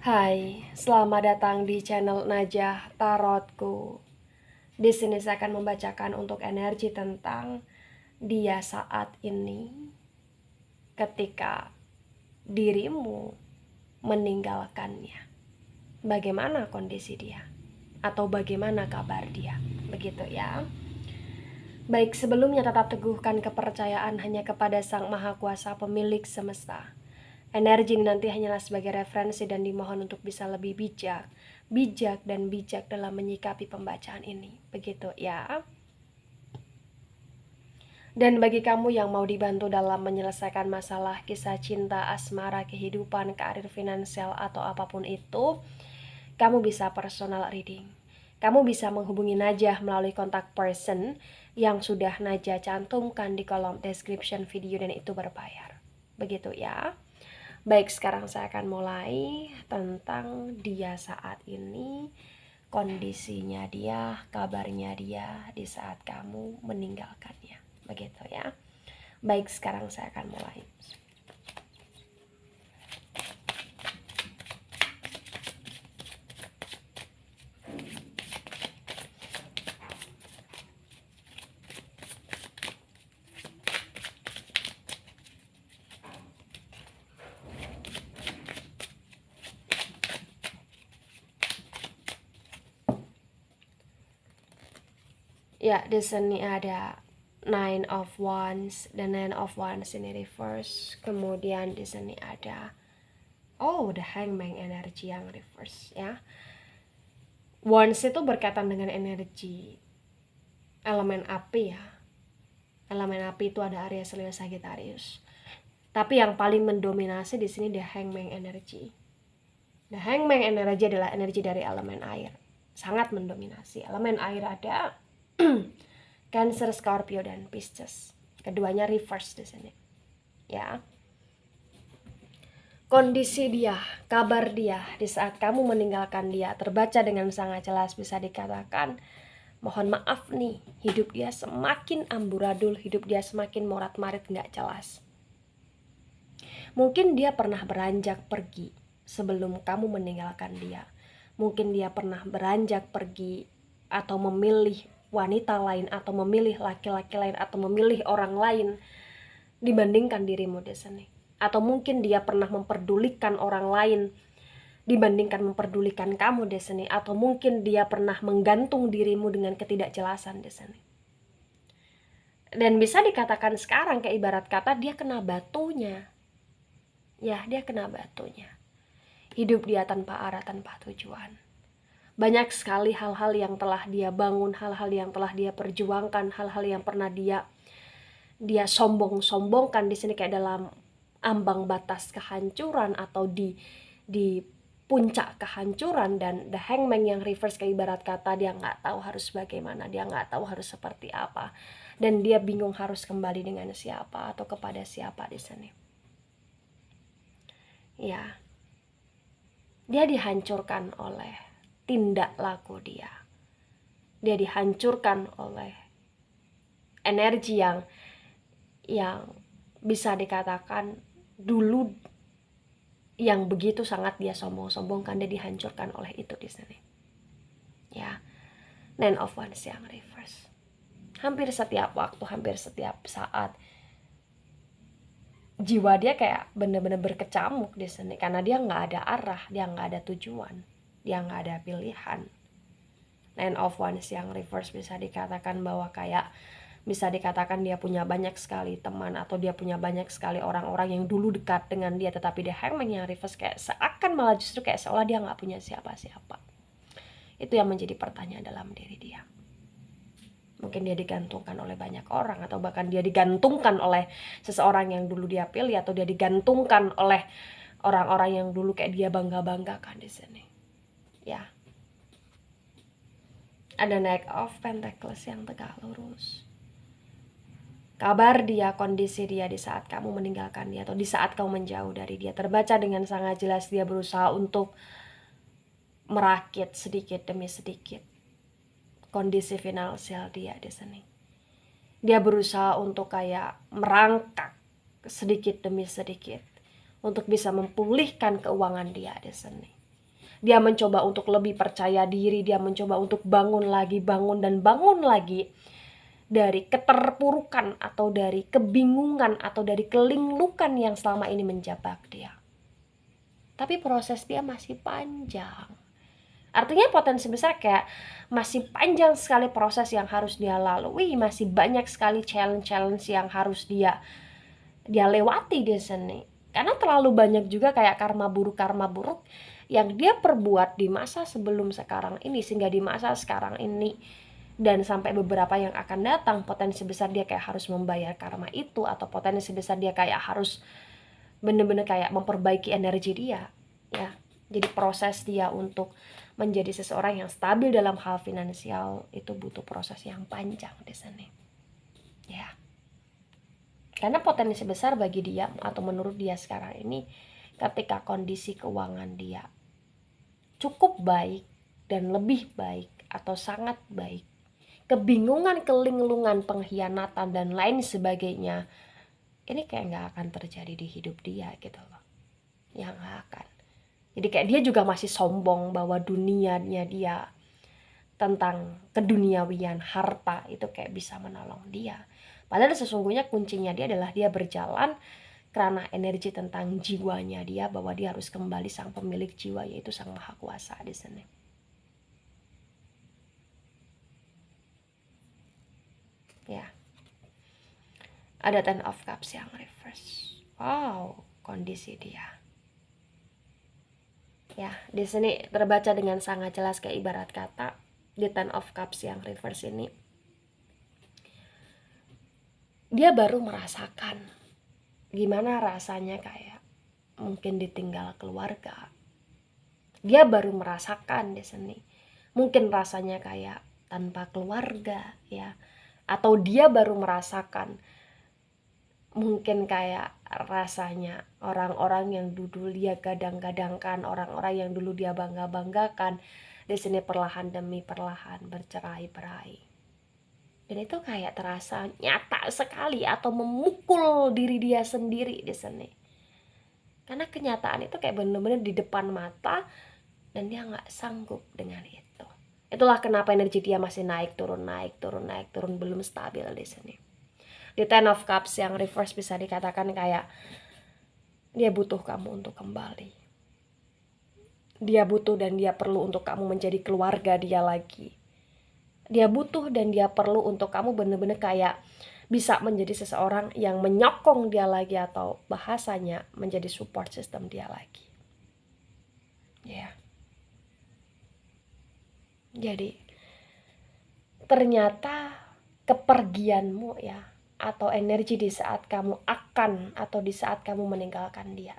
Hai, selamat datang di channel Najah Tarotku. Di sini saya akan membacakan untuk energi tentang dia saat ini ketika dirimu meninggalkannya. Bagaimana kondisi dia? Atau bagaimana kabar dia? Begitu ya. Baik, sebelumnya tetap teguhkan kepercayaan hanya kepada Sang Maha Kuasa pemilik semesta. Energi ini nanti hanyalah sebagai referensi dan dimohon untuk bisa lebih bijak dalam menyikapi pembacaan ini. Begitu ya. Dan bagi kamu yang mau dibantu dalam menyelesaikan masalah kisah cinta, asmara, kehidupan, karir, finansial, atau apapun itu, kamu bisa personal reading. Kamu bisa menghubungi Najah melalui kontak person yang sudah Najah cantumkan di kolom description video dan itu berbayar. Begitu ya. Baik, sekarang saya akan mulai tentang dia saat ini, kondisinya dia, kabarnya dia di saat kamu meninggalkannya. Begitu ya. Baik, sekarang saya akan mulai. Ya, di sini ada Nine of Wands, dan Nine of Wands ini reverse. Kemudian di sini ada the Hangman energi yang reverse ya. Wands itu berkaitan dengan energi elemen api ya. Elemen api itu ada Aries, Leo, Sagittarius. Tapi yang paling mendominasi di sini The Hangman energy. The Hangman energy adalah energi dari elemen air. Sangat mendominasi. Elemen air ada Cancer, Scorpio, dan Pisces. Keduanya reverse di sini. Ya. Kondisi dia, kabar dia di saat kamu meninggalkan dia terbaca dengan sangat jelas, bisa dikatakan mohon maaf nih, hidup dia semakin amburadul, hidup dia semakin morat-marit gak jelas. Mungkin dia pernah beranjak pergi sebelum kamu meninggalkan dia. Mungkin dia pernah beranjak pergi atau memilih wanita lain, atau memilih laki-laki lain, atau memilih orang lain dibandingkan dirimu di sini. Atau mungkin dia pernah memperdulikan orang lain dibandingkan memperdulikan kamu di sini. Atau mungkin dia pernah menggantung dirimu dengan ketidakjelasan di sini. Dan bisa dikatakan sekarang kayak ibarat kata dia kena batunya. Ya, dia kena batunya. Hidup dia tanpa arah, tanpa tujuan. Banyak sekali hal-hal yang telah dia bangun, hal-hal yang telah dia perjuangkan, hal-hal yang pernah dia sombong-sombongkan di sini kayak dalam ambang batas kehancuran atau di puncak kehancuran. Dan The Hangman yang reverse kayak ibarat kata dia nggak tahu harus bagaimana, dia nggak tahu harus seperti apa, dan dia bingung harus kembali dengan siapa atau kepada siapa di sini. Ya, dia dihancurkan oleh tindak laku dia. Dia dihancurkan oleh energi yang bisa dikatakan dulu yang begitu sangat dia sombong-sombongkan, dia dihancurkan oleh itu di sini. Ya, Nine of Wands yang reverse. Hampir setiap waktu, hampir setiap saat jiwa dia kayak bener-bener berkecamuk di sini karena dia nggak ada arah, dia nggak ada tujuan, dia nggak ada pilihan. Nine of Wands yang reverse bisa dikatakan bahwa kayak bisa dikatakan dia punya banyak sekali teman atau dia punya banyak sekali orang-orang yang dulu dekat dengan dia, tetapi dia Hangman yang reverse kayak seakan malah justru kayak seolah dia nggak punya siapa-siapa. Itu yang menjadi pertanyaan dalam diri dia. Mungkin dia digantungkan oleh banyak orang, atau bahkan dia digantungkan oleh seseorang yang dulu dia pilih, atau dia digantungkan oleh orang-orang yang dulu kayak dia bangga-banggakan di sini. Ya. Ada Knight of Pentacles yang tegak lurus. Kabar dia, kondisi dia di saat kamu meninggalkan dia atau di saat kamu menjauh dari dia terbaca dengan sangat jelas. Dia berusaha untuk merakit sedikit demi sedikit kondisi finansial dia di sini. Dia berusaha untuk kayak merangkak sedikit demi sedikit untuk bisa memulihkan keuangan dia di sini. Dia mencoba untuk lebih percaya diri, dia mencoba untuk bangun lagi, bangun dan bangun lagi dari keterpurukan atau dari kebingungan atau dari kelinglukan yang selama ini menjebak dia. Tapi proses dia masih panjang. Artinya potensi besar kayak masih panjang sekali proses yang harus dia lalui, masih banyak sekali challenge-challenge yang harus dia lewati di sini. Karena terlalu banyak juga kayak karma buruk yang dia perbuat di masa sebelum sekarang ini, sehingga di masa sekarang ini dan sampai beberapa yang akan datang, potensi besar dia kayak harus membayar karma itu, atau potensi besar dia kayak harus bener-bener kayak memperbaiki energi dia, ya. Jadi proses dia untuk menjadi seseorang yang stabil dalam hal finansial itu butuh proses yang panjang di sini, ya. Karena potensi besar bagi dia atau menurut dia sekarang ini, ketika kondisi keuangan dia cukup baik dan lebih baik atau sangat baik, kebingungan, kelinglungan, pengkhianatan dan lain sebagainya ini kayak nggak akan terjadi di hidup dia gitu loh. Ya nggak akan. Jadi kayak dia juga masih sombong bahwa dunianya dia tentang keduniawian, harta itu kayak bisa menolong dia. Padahal sesungguhnya kuncinya dia adalah dia berjalan karena energi tentang jiwanya dia, bahwa dia harus kembali sang pemilik jiwa, yaitu sang maha kuasa di sini. Ya. Ada Ten of Cups yang reverse. Wow, kondisi dia. Ya, di sini terbaca dengan sangat jelas kayak ibarat kata di Ten of Cups yang reverse ini, dia baru merasakan gimana rasanya kayak mungkin ditinggal keluarga. Dia baru merasakan di sini mungkin rasanya kayak tanpa keluarga, ya. Atau dia baru merasakan mungkin kayak rasanya orang-orang yang dulu dia gadang-gadangkan, orang-orang yang dulu dia bangga-banggakan, di sini perlahan demi perlahan bercerai-berai. Dan itu kayak terasa nyata sekali atau memukul diri dia sendiri di sini. Karena kenyataan itu kayak bener-bener di depan mata dan dia nggak sanggup dengan itu. Itulah kenapa energi dia masih naik turun, belum stabil di sini. Di Ten of Cups yang reverse bisa dikatakan kayak dia butuh kamu untuk kembali. Dia butuh dan dia perlu untuk kamu menjadi keluarga dia lagi. Dia butuh dan dia perlu untuk kamu bener-bener kayak bisa menjadi seseorang yang menyokong dia lagi, atau bahasanya menjadi support system dia lagi. Ya. Jadi ternyata kepergianmu, ya, atau energi di saat kamu akan atau di saat kamu meninggalkan dia,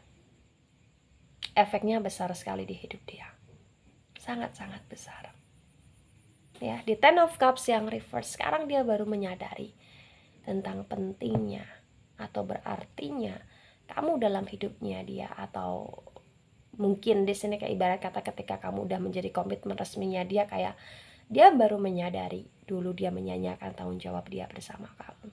efeknya besar sekali di hidup dia, sangat-sangat besar. Ya, di Ten of Cups yang reverse sekarang dia baru menyadari tentang pentingnya atau berartinya kamu dalam hidupnya dia, atau mungkin di sini kayak ibarat kata ketika kamu udah menjadi komitmen resminya dia, kayak dia baru menyadari dulu dia menyanyiakan tanggung jawab dia bersama kamu.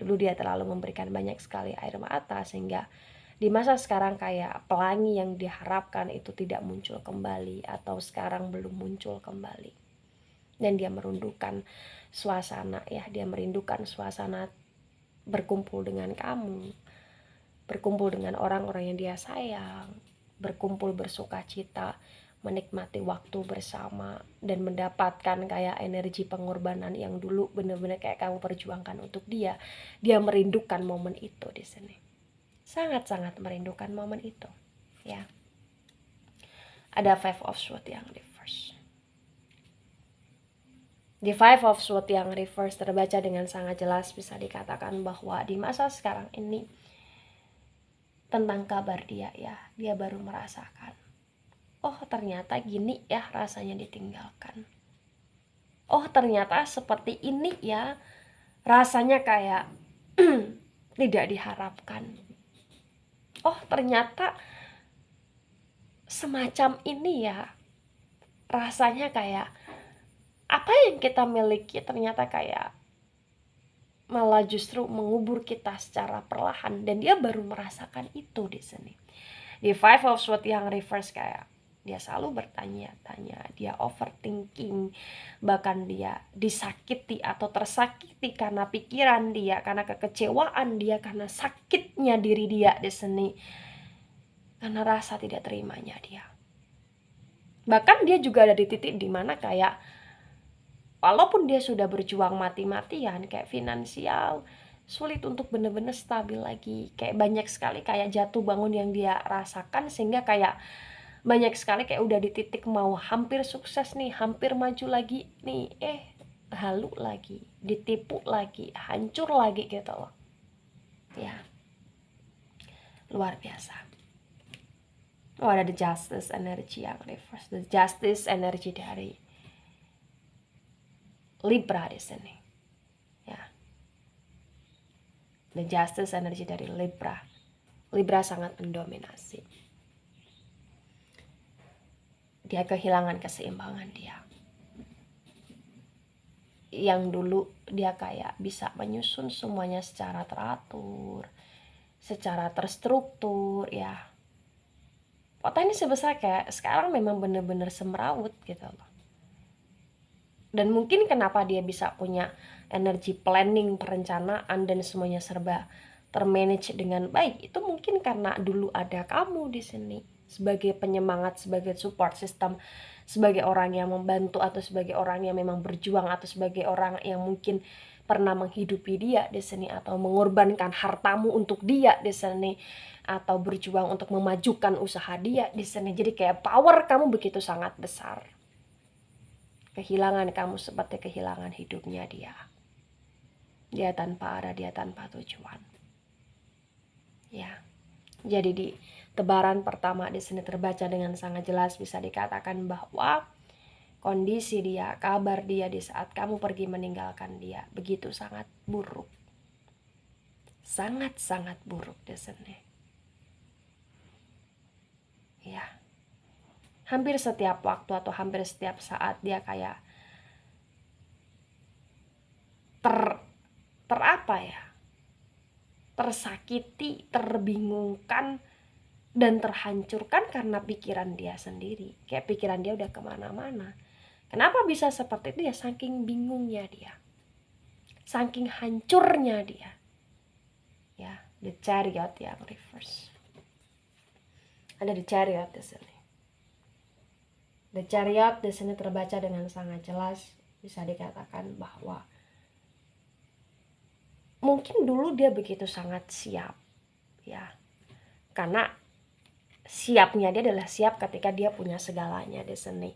Dulu dia terlalu memberikan banyak sekali air mata, sehingga di masa sekarang kayak pelangi yang diharapkan itu tidak muncul kembali, atau sekarang belum muncul kembali. Dan dia merindukan suasana, ya, dia merindukan suasana berkumpul dengan kamu, berkumpul dengan orang-orang yang dia sayang, berkumpul bersuka cita, menikmati waktu bersama, dan mendapatkan kayak energi pengorbanan yang dulu benar-benar kayak kamu perjuangkan untuk dia. Dia merindukan momen itu di sini, sangat-sangat merindukan momen itu, ya. Ada Five of Swords yang reverse. Di Five of Swords yang reverse terbaca dengan sangat jelas bisa dikatakan bahwa di masa sekarang ini tentang kabar dia, ya, dia baru merasakan, oh ternyata gini ya rasanya ditinggalkan. Oh ternyata seperti ini ya rasanya kayak tidak diharapkan. Oh ternyata semacam ini ya rasanya kayak apa yang kita miliki ternyata kayak malah justru mengubur kita secara perlahan. Dan dia baru merasakan itu di sini. Di Five of Swords yang reverse kayak Dia selalu bertanya-tanya, dia overthinking, bahkan dia disakiti atau tersakiti karena pikiran dia, karena kekecewaan dia, karena sakitnya diri dia di sini, karena rasa tidak terimanya dia. Bahkan dia juga ada di titik dimana kayak walaupun dia sudah berjuang mati-matian kayak finansial, sulit untuk bener-bener stabil lagi. Kayak banyak sekali kayak jatuh bangun yang dia rasakan, sehingga kayak banyak sekali kayak udah di titik mau hampir sukses nih, hampir maju lagi nih, halu lagi, ditipu lagi, hancur lagi gitu loh. Ya, luar biasa. Oh, ada the justice energy yang reverse, the justice energy dari Libra di sini. Ya, the justice energy dari Libra. Libra sangat mendominasi. Dia kehilangan keseimbangan dia. Yang dulu dia kayak bisa menyusun semuanya secara teratur, secara terstruktur ya. Potensi besar kayak sekarang memang bener-bener semrawut gitu loh. Dan mungkin kenapa dia bisa punya energi planning, perencanaan, dan semuanya serba termanage dengan baik, itu mungkin karena dulu ada kamu di sini sebagai penyemangat, sebagai support system, sebagai orang yang membantu, atau sebagai orang yang memang berjuang, atau sebagai orang yang mungkin pernah menghidupi dia di sini, atau mengorbankan hartamu untuk dia di sini, atau berjuang untuk memajukan usaha dia di sini. Jadi kayak power kamu begitu sangat besar. Kehilangan kamu seperti kehilangan hidupnya dia. Dia tanpa arah, dia tanpa tujuan. Ya. Jadi di tebaran pertama di sini terbaca dengan sangat jelas, bisa dikatakan bahwa kondisi dia, kabar dia di saat kamu pergi meninggalkan dia begitu sangat buruk. Sangat-sangat buruk di sini. Ya. Hampir setiap waktu atau hampir setiap saat dia kayak apa ya? Tersakiti, terbingungkan, dan terhancurkan karena pikiran dia sendiri. Kayak pikiran dia udah kemana-mana. Kenapa bisa seperti itu ya? Saking bingungnya dia, saking hancurnya dia. Ya, the Chariot yang reverse. Ada the Chariot di sini. The Chariot di sini terbaca dengan sangat jelas, bisa dikatakan bahwa mungkin dulu dia begitu sangat siap, ya, karena siapnya dia adalah siap ketika dia punya segalanya di sini.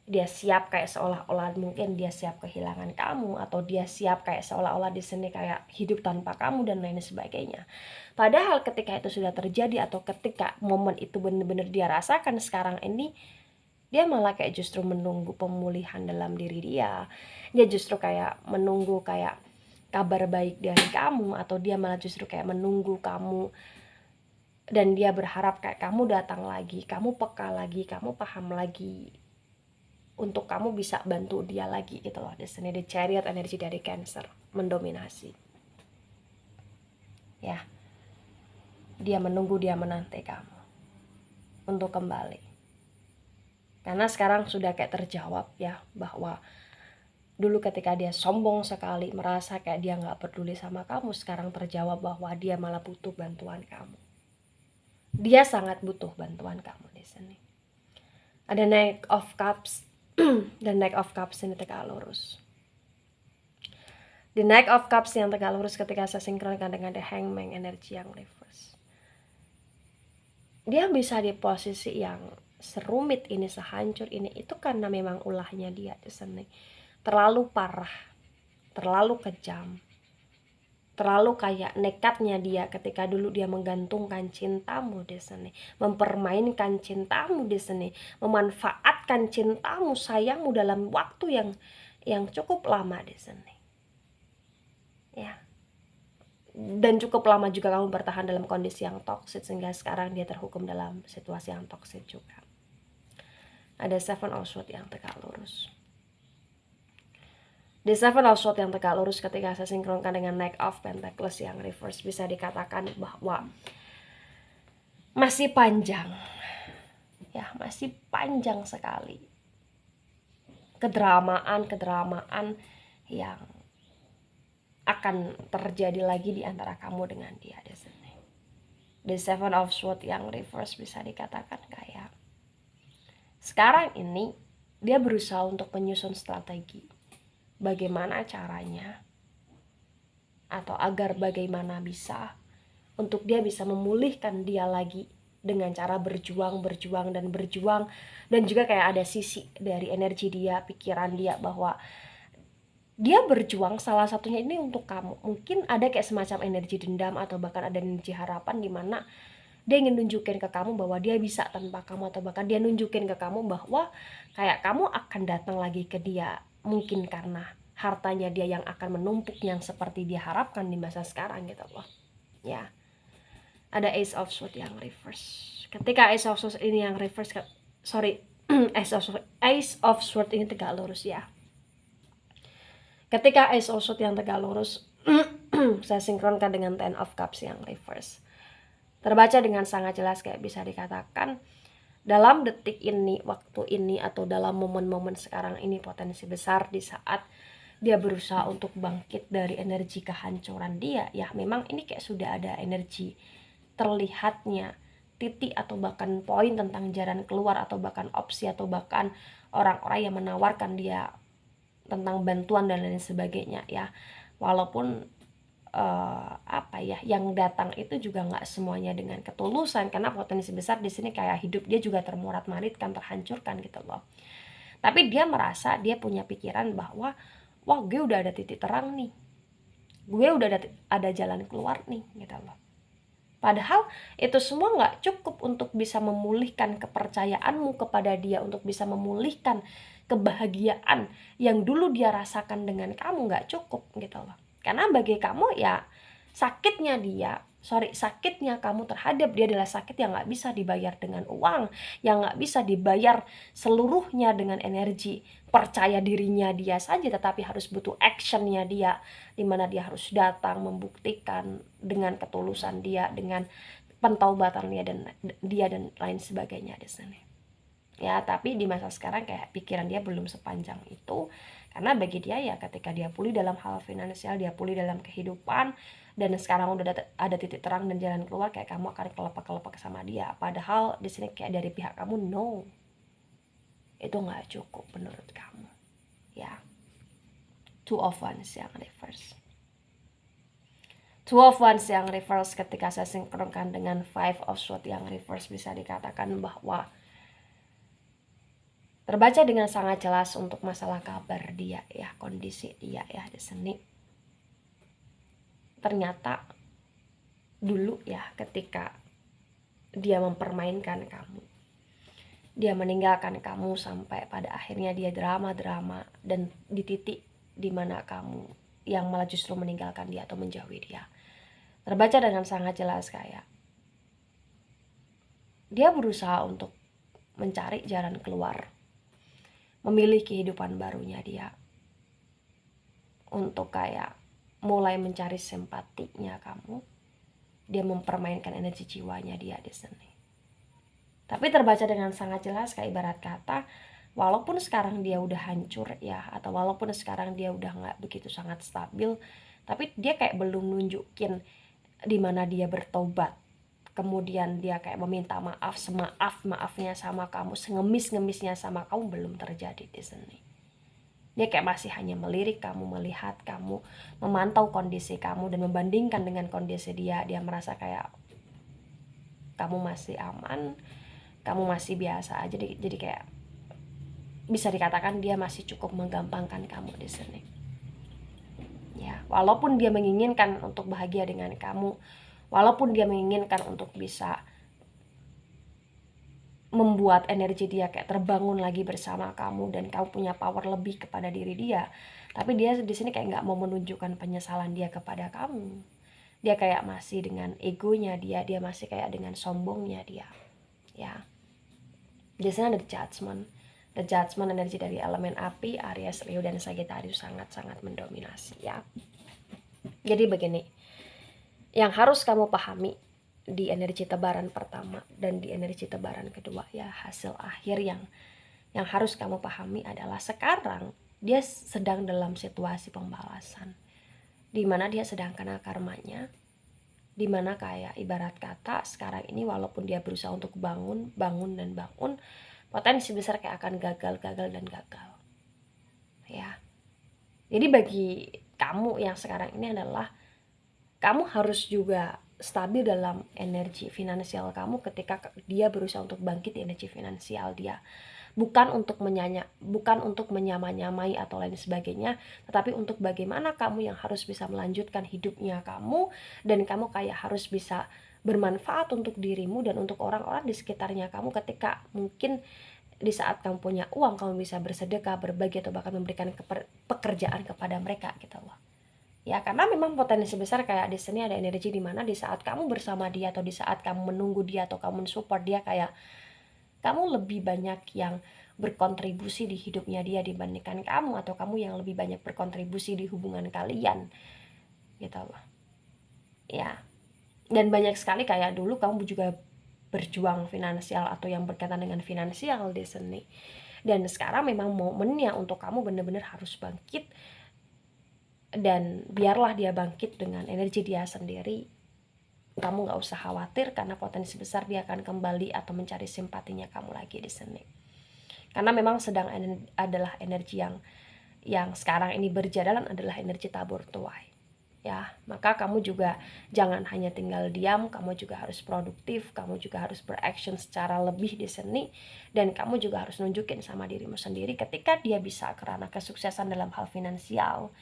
Dia siap kayak seolah-olah mungkin dia siap kehilangan kamu, atau dia siap kayak seolah-olah di sini kayak hidup tanpa kamu dan lain sebagainya. Padahal ketika itu sudah terjadi, atau ketika momen itu benar-benar dia rasakan sekarang ini, dia malah kayak justru menunggu pemulihan dalam diri dia. Dia justru kayak menunggu kayak kabar baik dari kamu, atau dia malah justru kayak menunggu kamu, dan dia berharap kayak kamu datang lagi, kamu peka lagi, kamu paham lagi, untuk kamu bisa bantu dia lagi gitu loh. Di sini the Chariot energi dari Cancer mendominasi. Ya. Dia menunggu, dia menanti kamu untuk kembali. Karena sekarang sudah kayak terjawab ya, bahwa dulu ketika dia sombong sekali, merasa kayak dia gak peduli sama kamu, sekarang terjawab bahwa dia malah butuh bantuan kamu. Dia sangat butuh bantuan kamu di sini. Ada Knight of Cups dan Knight of Cups ini tegak lurus. The Knight of Cups yang tegak lurus ketika saya sinkronkan dengan the Hangman energi yang reverse. Dia bisa di posisi yang serumit ini, sehancur ini, itu karena memang ulahnya dia di sini. Terlalu parah, terlalu kejam, terlalu kayak nekatnya dia ketika dulu dia menggantungkan cintamu di sini, mempermainkan cintamu di sini, memanfaatkan cintamu, sayangmu dalam waktu yang cukup lama di sini. Ya. Dan cukup lama juga kamu bertahan dalam kondisi yang toksik, sehingga sekarang dia terhukum dalam situasi yang toksik juga. Ada Seven of Swords yang tegak lurus. The Seven of Swords yang tegak lurus ketika saya sinkronkan dengan Knight of Pentacles yang reverse, bisa dikatakan bahwa masih panjang. ya, masih panjang sekali kedramaan yang akan terjadi lagi di antara kamu dengan dia di sini. The Seven of Swords yang reverse bisa dikatakan kayak sekarang ini dia berusaha untuk menyusun strategi bagaimana caranya atau agar bagaimana bisa untuk dia bisa memulihkan dia lagi dengan cara berjuang dan juga kayak ada sisi dari energi dia, pikiran dia bahwa dia berjuang salah satunya ini untuk kamu. Mungkin ada kayak semacam energi dendam atau bahkan ada energi harapan di mana dia ingin nunjukin ke kamu bahwa dia bisa tanpa kamu, atau bahkan dia nunjukin ke kamu bahwa kayak kamu akan datang lagi ke dia, mungkin karena hartanya dia yang akan menumpuk yang seperti dia harapkan di masa sekarang gitu loh. Ya. Ada Ace of Swords yang reverse. Ketika Ace of Swords ini yang reverse, Ace of Swords ini tegak lurus ya. Ketika Ace of Swords yang tegak lurus, saya sinkronkan dengan Ten of Cups yang reverse. Terbaca dengan sangat jelas kayak bisa dikatakan dalam detik ini, waktu ini, atau dalam momen-momen sekarang ini potensi besar di saat dia berusaha untuk bangkit dari energi kehancuran dia. Ya memang ini kayak sudah ada energi terlihatnya titik atau bahkan poin tentang jalan keluar atau bahkan opsi atau bahkan orang-orang yang menawarkan dia tentang bantuan dan lain sebagainya ya. Walaupun yang datang itu juga nggak semuanya dengan ketulusan, karena potensi besar di sini kayak hidup dia juga termorat-maritkan, terhancurkan gitu loh. Tapi dia merasa dia punya pikiran bahwa wah gue udah ada titik terang nih, gue udah ada jalan keluar nih gitu loh. Padahal itu semua nggak cukup untuk bisa memulihkan kepercayaanmu kepada dia, untuk bisa memulihkan kebahagiaan yang dulu dia rasakan dengan kamu, nggak cukup gitu loh. Karena bagi kamu ya sakitnya kamu terhadap dia adalah sakit yang nggak bisa dibayar dengan uang, yang nggak bisa dibayar seluruhnya dengan energi percaya dirinya dia saja, tetapi harus butuh actionnya dia, dimana dia harus datang membuktikan dengan ketulusan dia, dengan pentaubatan dia dan lain sebagainya di sini. Ya, tapi di masa sekarang kayak pikiran dia belum sepanjang itu, karena bagi dia ya ketika dia pulih dalam hal finansial, dia pulih dalam kehidupan, dan sekarang udah ada titik terang dan jalan keluar, kayak kamu akan kelepak-kelepak sama dia. Padahal di sini kayak dari pihak kamu no, itu nggak cukup menurut kamu ya. Two of Wands yang reverse. Two of Wands yang reverse ketika saya sinkronkan dengan Five of Swords yang reverse bisa dikatakan bahwa terbaca dengan sangat jelas untuk masalah kabar dia ya, kondisi dia ya di sini. Ternyata dulu ya ketika dia mempermainkan kamu, dia meninggalkan kamu sampai pada akhirnya dia drama dan di titik dimana kamu yang malah justru meninggalkan dia atau menjauhi dia. Terbaca dengan sangat jelas kayak dia berusaha untuk mencari jalan keluar, memilih kehidupan barunya dia, untuk kayak mulai mencari simpatinya kamu. Dia mempermainkan energi jiwanya dia di sini. Tapi terbaca dengan sangat jelas kayak ibarat kata, walaupun sekarang dia udah hancur ya, atau walaupun sekarang dia udah nggak begitu sangat stabil, tapi dia kayak belum nunjukin dimana dia bertobat. Kemudian dia kayak meminta maaf, maafnya sama kamu, sengemis-ngemisnya sama kamu belum terjadi di sini. Dia kayak masih hanya melirik kamu, melihat kamu, memantau kondisi kamu dan membandingkan dengan kondisi dia. Dia merasa kayak kamu masih aman, kamu masih biasa aja. Jadi kayak bisa dikatakan dia masih cukup menggampangkan kamu di sini. Ya, walaupun dia menginginkan untuk bahagia dengan kamu, walaupun dia menginginkan untuk bisa membuat energi dia kayak terbangun lagi bersama kamu dan kamu punya power lebih kepada diri dia, tapi dia di sini kayak nggak mau menunjukkan penyesalan dia kepada kamu. Dia kayak masih dengan egonya dia masih kayak dengan sombongnya dia ya. Di sini ada the judgment energi dari elemen api, Aries, Leo dan Sagittarius sangat-sangat mendominasi ya. Jadi begini yang harus kamu pahami di energi tebaran pertama dan di energi tebaran kedua ya. Hasil akhir yang harus kamu pahami adalah sekarang dia sedang dalam situasi pembalasan, dimana dia sedang kena karmanya, dimana kayak ibarat kata sekarang ini walaupun dia berusaha untuk bangun, potensi besar kayak akan gagal ya. Jadi bagi kamu yang sekarang ini adalah kamu harus juga stabil dalam energi finansial kamu ketika dia berusaha untuk bangkit di energi finansial dia. Bukan untuk menyamai atau lain sebagainya, tetapi untuk bagaimana kamu yang harus bisa melanjutkan hidupnya kamu, dan kamu kayak harus bisa bermanfaat untuk dirimu dan untuk orang-orang di sekitarnya kamu ketika mungkin di saat kamu punya uang, kamu bisa bersedekah, berbagi, atau bahkan memberikan pekerjaan kepada mereka gitu loh. Ya, karena memang potensi besar kayak di sini ada energi di mana di saat kamu bersama dia atau di saat kamu menunggu dia atau kamu mensupport dia, kayak kamu lebih banyak yang berkontribusi di hidupnya dia dibandingkan kamu, atau kamu yang lebih banyak berkontribusi di hubungan kalian gitu loh. Ya, dan banyak sekali kayak dulu kamu juga berjuang finansial atau yang berkaitan dengan finansial di sini, dan sekarang memang momennya untuk kamu benar-benar harus bangkit, dan biarlah dia bangkit dengan energi dia sendiri. Kamu gak usah khawatir karena potensi besar dia akan kembali atau mencari simpatinya kamu lagi di sini, karena memang sedang adalah energi yang sekarang ini berjalan adalah energi tabur tuai ya. Maka kamu juga jangan hanya tinggal diam, kamu juga harus produktif, kamu juga harus beraction secara lebih di sini, dan kamu juga harus nunjukin sama dirimu sendiri ketika dia bisa karena kesuksesan dalam hal finansial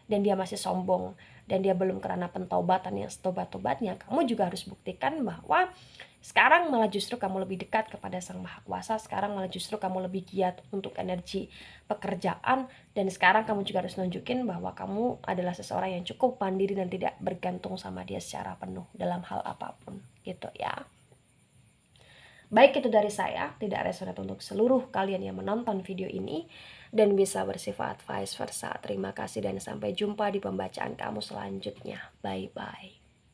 dan dia masih sombong dan dia belum karena pentobatan yang setobat-tobatnya. Kamu juga harus buktikan bahwa sekarang malah justru kamu lebih dekat kepada Sang Maha Kuasa, sekarang malah justru kamu lebih giat untuk energi pekerjaan, dan sekarang kamu juga harus nunjukin bahwa kamu adalah seseorang yang cukup mandiri dan tidak bergantung sama dia secara penuh dalam hal apapun gitu ya. Baik, itu dari saya, tidak resonate untuk seluruh kalian yang menonton video ini dan bisa bersifat vice versa. Terima kasih dan sampai jumpa di pembacaan kamu selanjutnya. Bye-bye.